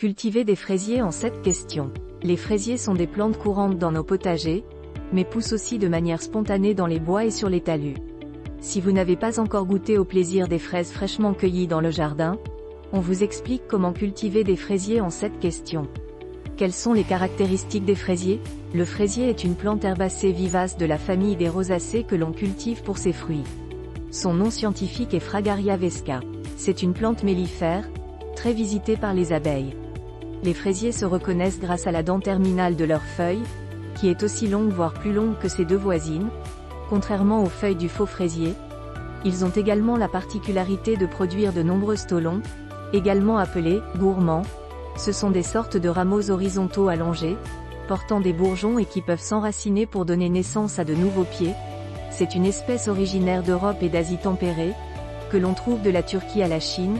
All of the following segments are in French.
Cultiver des fraisiers en 7 questions. Les fraisiers sont des plantes courantes dans nos potagers, mais poussent aussi de manière spontanée dans les bois et sur les talus. Si vous n'avez pas encore goûté au plaisir des fraises fraîchement cueillies dans le jardin, on vous explique comment cultiver des fraisiers en 7 questions. Quelles sont les caractéristiques des fraisiers? Le fraisier est une plante herbacée vivace de la famille des rosacées que l'on cultive pour ses fruits. Son nom scientifique est Fragaria vesca. C'est une plante mellifère, très visitée par les abeilles. Les fraisiers se reconnaissent grâce à la dent terminale de leurs feuilles, qui est aussi longue voire plus longue que ses deux voisines. Contrairement aux feuilles du faux fraisier, ils ont également la particularité de produire de nombreux stolons, également appelés gourmands. Ce sont des sortes de rameaux horizontaux allongés, portant des bourgeons et qui peuvent s'enraciner pour donner naissance à de nouveaux pieds. C'est une espèce originaire d'Europe et d'Asie tempérée, que l'on trouve de la Turquie à la Chine,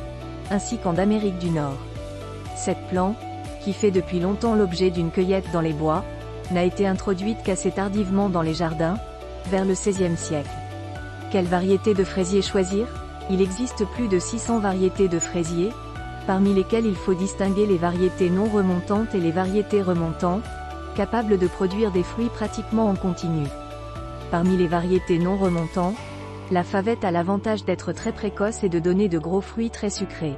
ainsi qu'en Amérique du Nord. Cette plante, qui fait depuis longtemps l'objet d'une cueillette dans les bois, n'a été introduite qu'assez tardivement dans les jardins, vers le XVIe siècle. Quelle variété de fraisiers choisir? Il existe plus de 600 variétés de fraisiers, parmi lesquelles il faut distinguer les variétés non remontantes et les variétés remontantes, capables de produire des fruits pratiquement en continu. Parmi les variétés non remontantes, la favette a l'avantage d'être très précoce et de donner de gros fruits très sucrés.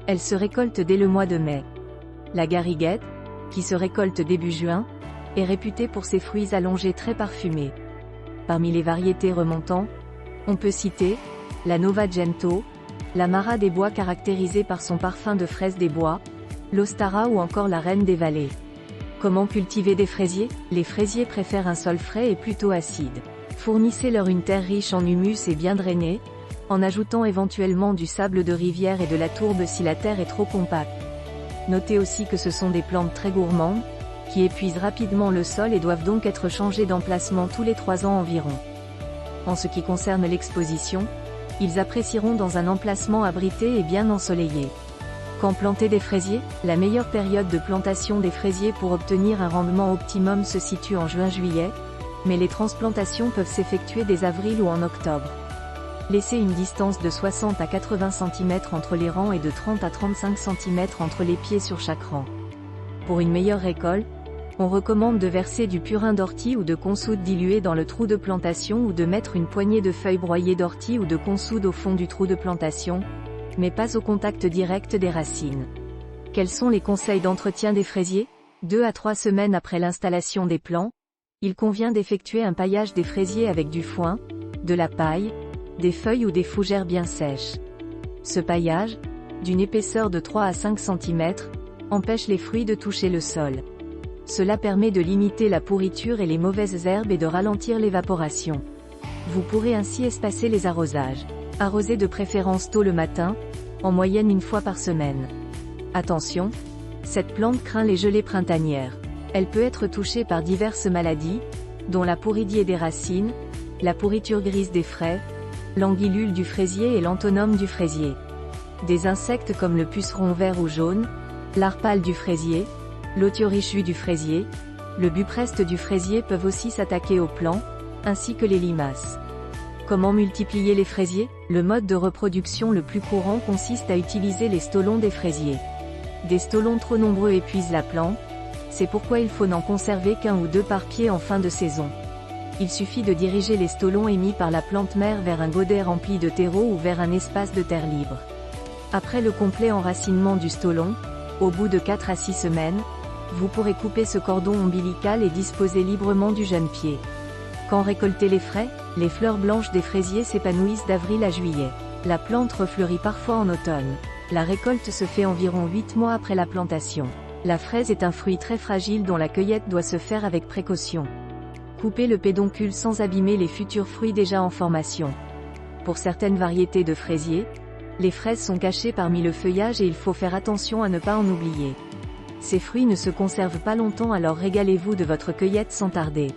Elle se récolte dès le mois de mai. La gariguette, qui se récolte début juin, est réputée pour ses fruits allongés très parfumés. Parmi les variétés remontantes, on peut citer la Novagento, la Mara des bois caractérisée par son parfum de fraise des bois, l'Ostara ou encore la Reine des vallées. Comment cultiver des fraisiers? Les fraisiers préfèrent un sol frais et plutôt acide. Fournissez-leur une terre riche en humus et bien drainée, en ajoutant éventuellement du sable de rivière et de la tourbe si la terre est trop compacte. Notez aussi que ce sont des plantes très gourmandes, qui épuisent rapidement le sol et doivent donc être changées d'emplacement tous les 3 ans environ. En ce qui concerne l'exposition, ils apprécieront dans un emplacement abrité et bien ensoleillé. Quand planter des fraisiers? La meilleure période de plantation des fraisiers pour obtenir un rendement optimum se situe en juin-juillet, mais les transplantations peuvent s'effectuer dès avril ou en octobre. Laissez une distance de 60 à 80 cm entre les rangs et de 30 à 35 cm entre les pieds sur chaque rang. Pour une meilleure récolte, on recommande de verser du purin d'ortie ou de consoude dilué dans le trou de plantation ou de mettre une poignée de feuilles broyées d'ortie ou de consoude au fond du trou de plantation, mais pas au contact direct des racines. Quels sont les conseils d'entretien des fraisiers? 2 à 3 semaines après l'installation des plants, il convient d'effectuer un paillage des fraisiers avec du foin, de la paille, des feuilles ou des fougères bien sèches. Ce paillage, d'une épaisseur de 3 à 5 cm, empêche les fruits de toucher le sol. Cela permet de limiter la pourriture et les mauvaises herbes et de ralentir l'évaporation. Vous pourrez ainsi espacer les arrosages. Arrosez de préférence tôt le matin, en moyenne 1 fois par semaine. Attention, cette plante craint les gelées printanières. Elle peut être touchée par diverses maladies, dont la pourridier des racines, la pourriture grise des frais, l'anguillule du fraisier et l'anthonom du fraisier. Des insectes comme le puceron vert ou jaune, l'arpale du fraisier, l'otiorichus du fraisier, le bupreste du fraisier peuvent aussi s'attaquer aux plants, ainsi que les limaces. Comment multiplier les fraisiers? Le mode de reproduction le plus courant consiste à utiliser les stolons des fraisiers. Des stolons trop nombreux épuisent la plante, c'est pourquoi il faut n'en conserver qu'1 ou 2 par pied en fin de saison. Il suffit de diriger les stolons émis par la plante mère vers un godet rempli de terreau ou vers un espace de terre libre. Après le complet enracinement du stolon, au bout de 4 à 6 semaines, vous pourrez couper ce cordon ombilical et disposer librement du jeune pied. Quand récolter les frais? Les fleurs blanches des fraisiers s'épanouissent d'avril à juillet. La plante refleurit parfois en automne. La récolte se fait environ 8 mois après la plantation. La fraise est un fruit très fragile dont la cueillette doit se faire avec précaution. Coupez le pédoncule sans abîmer les futurs fruits déjà en formation. Pour certaines variétés de fraisiers, les fraises sont cachées parmi le feuillage et il faut faire attention à ne pas en oublier. Ces fruits ne se conservent pas longtemps, alors régalez-vous de votre cueillette sans tarder.